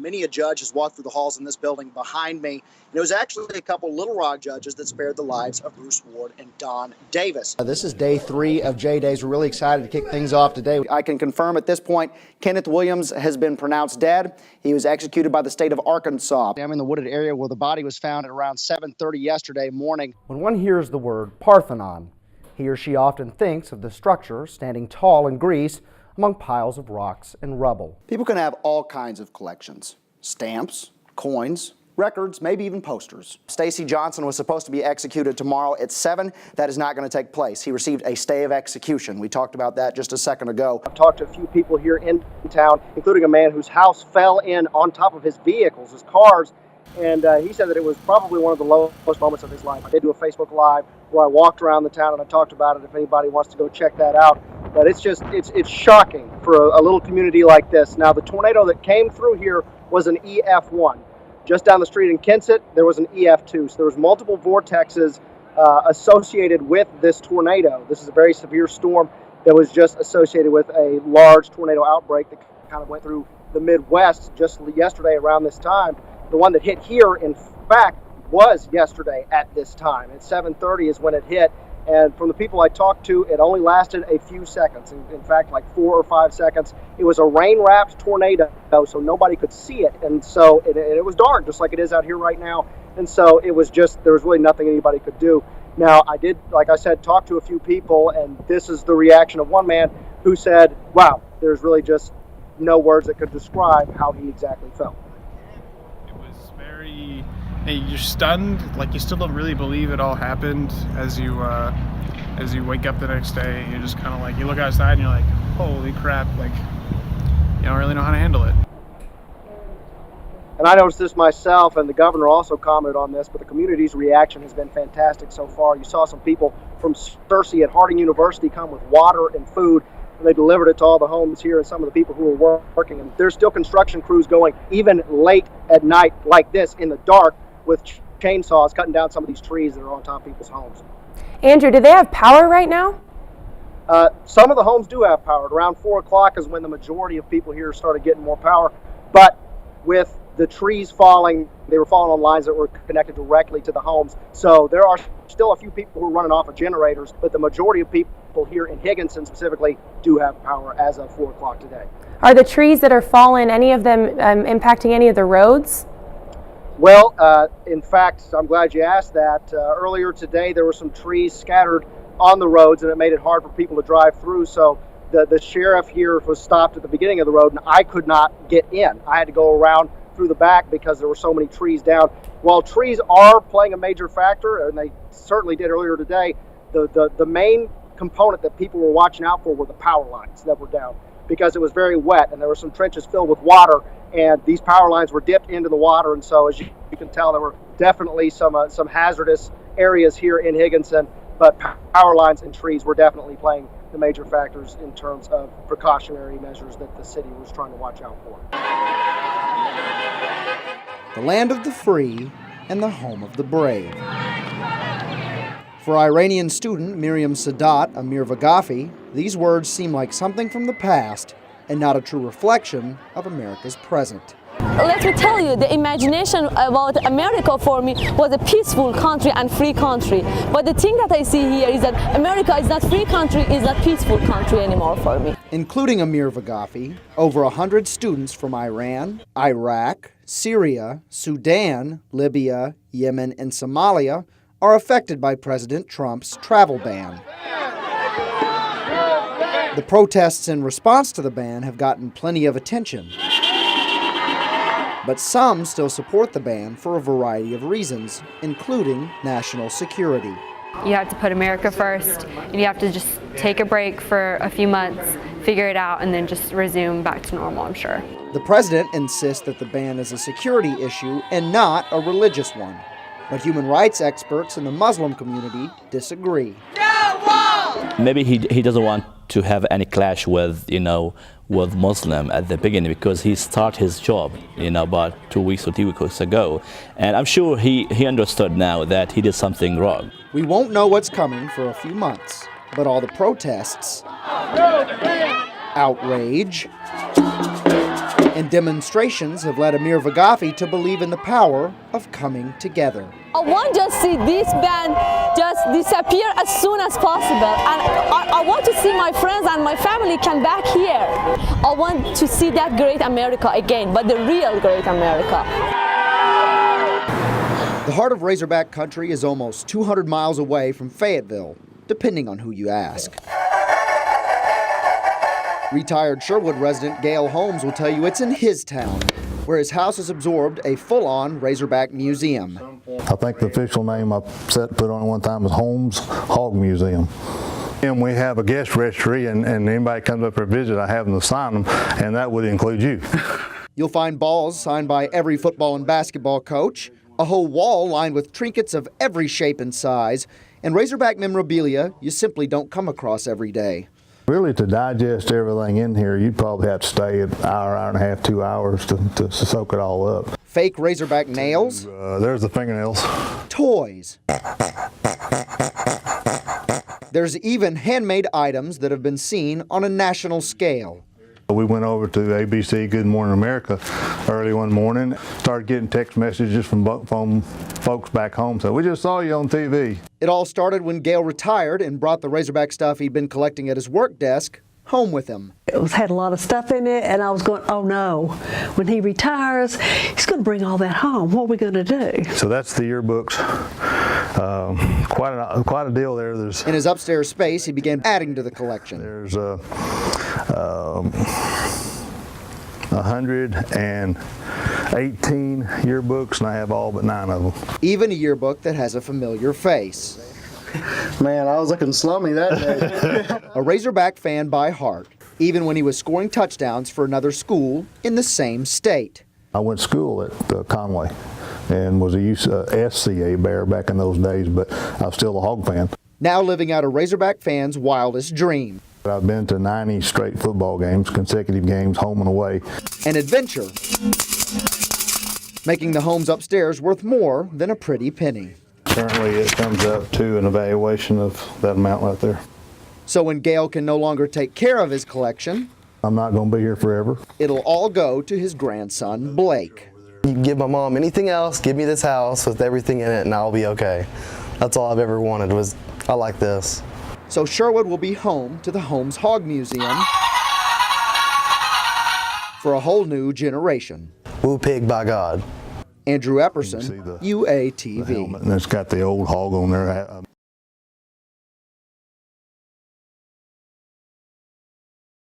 many a judge has walked through the halls in this building behind me. And it was actually a couple Little Rock judges that spared the lives of Bruce Ward and Don Davis. This is day 3 of J Days. We're really excited to kick things off today. I can confirm at this point, Kenneth Williams has been pronounced dead. He was executed by the state of Arkansas. I'm in the wooded area where the body was found at around 7:30 yesterday morning. When one hears the word Parthenon, he or she often thinks of the structure standing tall in Greece among piles of rocks and rubble. People can have all kinds of collections: stamps, coins, records, maybe even posters. Stacy Johnson was supposed to be executed tomorrow at 7. That is not going to take place. He received a stay of execution. We talked about that just a second ago. I've talked to a few people here in town, including a man whose house fell in on top of his vehicles, his cars, and he said that it was probably one of the lowest moments of his life. I did do a Facebook Live where I walked around the town and I talked about it if anybody wants to go check that out. But it's shocking for a little community like this. Now, the tornado that came through here was an EF1. Just down the street in Kensett, there was an EF2. So there was multiple vortexes associated with this tornado. This is a very severe storm that was just associated with a large tornado outbreak that kind of went through the Midwest just yesterday around this time. The one that hit here, in fact, was yesterday at this time. At 7:30 is when it hit. And from the people I talked to, it only lasted a few seconds. In fact, like 4 or 5 seconds. It was a rain-wrapped tornado, so nobody could see it. And so it was dark, just like it is out here right now. And so it was just, there was really nothing anybody could do. Now, I did, like I said, talk to a few people, and this is the reaction of one man who said, wow, there's really just no words that could describe how he exactly felt. It was very... You're stunned, like you still don't really believe it all happened as you wake up the next day. You're just kind of like, you look outside and you're like, holy crap, like, you don't really know how to handle it. And I noticed this myself, and the governor also commented on this, but the community's reaction has been fantastic so far. You saw some people from Searcy at Harding University come with water and food, and they delivered it to all the homes here and some of the people who were working. And there's still construction crews going even late at night like this in the dark, with chainsaws cutting down some of these trees that are on top of people's homes. Andrew, do they have power right now? Some of the homes do have power. Around 4 o'clock is when the majority of people here started getting more power. But with the trees falling, they were falling on lines that were connected directly to the homes. So there are still a few people who are running off of generators, but the majority of people here in Higginson specifically do have power as of 4 o'clock today. Are the trees that are fallen, any of them impacting any of the roads? Well, in fact, I'm glad you asked that. Earlier today, there were some trees scattered on the roads, and it made it hard for people to drive through. So the sheriff here was stopped at the beginning of the road, and I could not get in. I had to go around through the back because there were so many trees down. While trees are playing a major factor, and they certainly did earlier today, the main component that people were watching out for were the power lines that were down, because it was very wet and there were some trenches filled with water, and these power lines were dipped into the water. And so as you can tell, there were definitely some hazardous areas here in Higginson, but power lines and trees were definitely playing the major factors in terms of precautionary measures that the city was trying to watch out for. The land of the free and the home of the brave. For Iranian student Miriam Sadat Amir Vagafi, these words seem like something from the past and not a true reflection of America's present. Let me tell you, the imagination about America for me was a peaceful country and free country. But the thing that I see here is that America is not free country, is not peaceful country anymore for me. Including Amir Vagafi, over 100 students from Iran, Iraq, Syria, Sudan, Libya, Yemen, and Somalia are affected by President Trump's travel ban. The protests in response to the ban have gotten plenty of attention. But some still support the ban for a variety of reasons, including national security. You have to put America first, and you have to just take a break for a few months, figure it out, and then just resume back to normal, I'm sure. The president insists that the ban is a security issue and not a religious one. But human rights experts in the Muslim community disagree. Maybe he doesn't want to have any clash with Muslim at the beginning, because he started his job about 2 weeks or 3 weeks ago, and I'm sure he understood now that he did something wrong. We won't know what's coming for a few months, but all the protests, outrage, And demonstrations have led Amir Vagafi to believe in the power of coming together. I want to just see this band just disappear as soon as possible, and I want to see my friends and my family come back here. I want to see that great America again, but the real great America. The heart of Razorback country is almost 200 miles away from Fayetteville, depending on who you ask. Retired Sherwood resident Gail Holmes will tell you it's in his town, where his house has absorbed a full-on Razorback museum. I think the official name I put on it one time was Holmes Hog Museum. And we have a guest registry, and anybody comes up for a visit, I have them to sign them, and that would include you. You'll find balls signed by every football and basketball coach, a whole wall lined with trinkets of every shape and size, and Razorback memorabilia you simply don't come across every day. Really, to digest everything in here, you'd probably have to stay an hour, hour and a half, 2 hours to soak it all up. Fake Razorback nails. There's the fingernails. Toys. There's even handmade items that have been seen on a national scale. We went over to ABC Good Morning America early one morning, started getting text messages from folks back home. So we just saw you on TV. It all started when Gail retired and brought the Razorback stuff he'd been collecting at his work desk home with him. It had a lot of stuff in it, and I was going, oh no, when he retires, he's going to bring all that home. What are we going to do? So that's the yearbooks. Quite a deal there. In his upstairs space, he began adding to the collection. There's 118 yearbooks, and I have all but 9 of them. Even a yearbook that has a familiar face. Man, I was looking slummy that day. A Razorback fan by heart, even when he was scoring touchdowns for another school in the same state. I went to school at Conway and was a SCA Bear back in those days, but I was still a Hog fan. Now living out a Razorback fan's wildest dream. I've been to 90 straight football games, consecutive games, home and away. An adventure, making the homes upstairs worth more than a pretty penny. Currently it comes up to an evaluation of that amount right there. So when Gail can no longer take care of his collection, I'm not going to be here forever. It'll all go to his grandson, Blake. You can give my mom anything else, give me this house with everything in it, and I'll be okay. That's all I've ever wanted was, I like this. So Sherwood will be home to the Holmes Hog Museum for a whole new generation. Woo pig by God. Andrew Epperson, UATV. And it's got the old hog on there.